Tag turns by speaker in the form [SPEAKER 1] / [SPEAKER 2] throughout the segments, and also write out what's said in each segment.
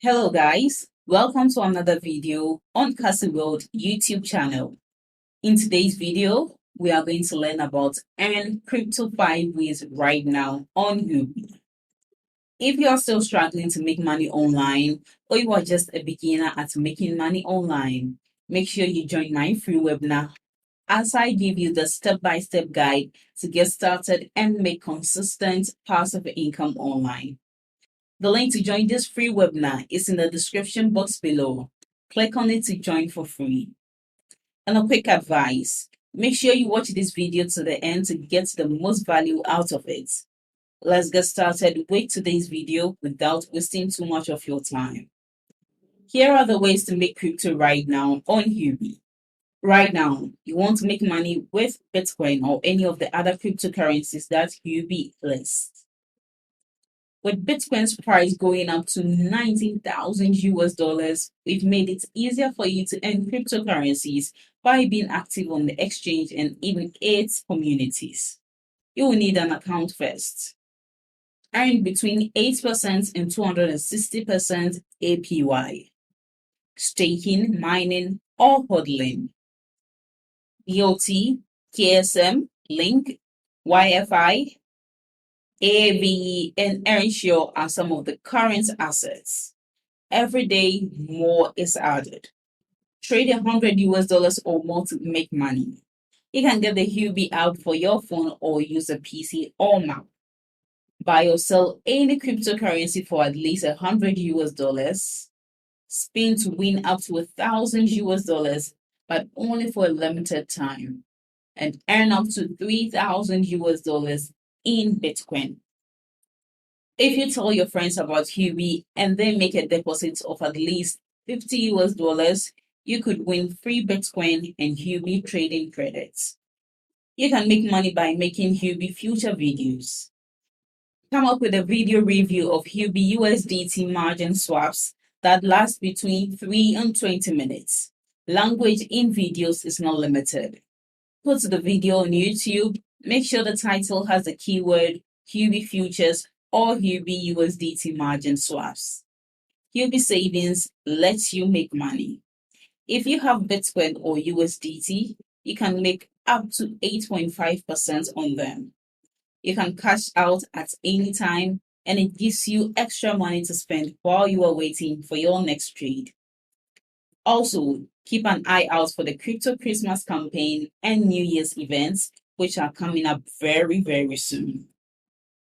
[SPEAKER 1] Hello guys, welcome to another video on Cassy World YouTube channel. In today's video, we are going to learn about earn crypto 5 ways right now on Huobi. If you are still struggling to make money online or you are just a beginner at making money online, make sure you join my free webinar as I give you the step-by-step guide to get started and make consistent passive income online. The link to join this free webinar is in the description box below. Click on it to join for free. And a quick advice, make sure you watch this video to the end to get the most value out of it. Let's get started with today's video without wasting too much of your time. Here are the ways to make crypto right now on Huobi. Right now, you want to make money with Bitcoin or any of the other cryptocurrencies that Huobi lists. With Bitcoin's price going up to 19,000 US dollars, we've made it easier for you to earn cryptocurrencies by being active on the exchange and in its communities. You will need an account first. Earn between 8% and 260% APY. Staking, mining, or hodling. BOT, KSM, Link, YFI, AAVE, and Earnsure are some of the current assets. Every day, more is added. Trade 100 US dollars or more to make money. You can get the Huobi app for your phone or use a PC or Mac. Buy or sell any cryptocurrency for at least 100 US dollars. Spin to win up to 1,000 US dollars, but only for a limited time. And earn up to 3,000 US dollars in Bitcoin. If you tell your friends about Huobi and they make a deposit of at least 50 US dollars, you could win free Bitcoin and Huobi trading credits. You can make money by making Huobi future videos. Come up with a video review of Huobi USDT margin swaps that last between 3 and 20 minutes. Language in videos is not limited. Put the video on YouTube. Make sure the title has the keyword Huobi futures or Huobi USDT margin swaps. Huobi savings lets you make money. If you have Bitcoin or USDT, you can make up to 8.5% on them. You can cash out at any time, and it gives you extra money to spend while you are waiting for your next trade. Also, keep an eye out for the Crypto Christmas campaign and New Year's events, which are coming up very, very soon.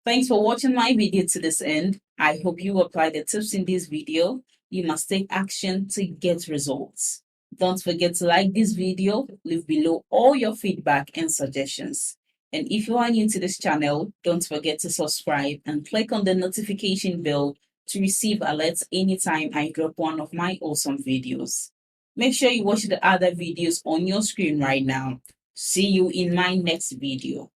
[SPEAKER 1] Thanks for watching my video to this end. I hope you apply the tips in this video. You must take action to get results. Don't forget to like this video, leave below all your feedback and suggestions. And if you are new to this channel, don't forget to subscribe and click on the notification bell to receive alerts anytime I drop one of my awesome videos. Make sure you watch the other videos on your screen right now. See you in my next video.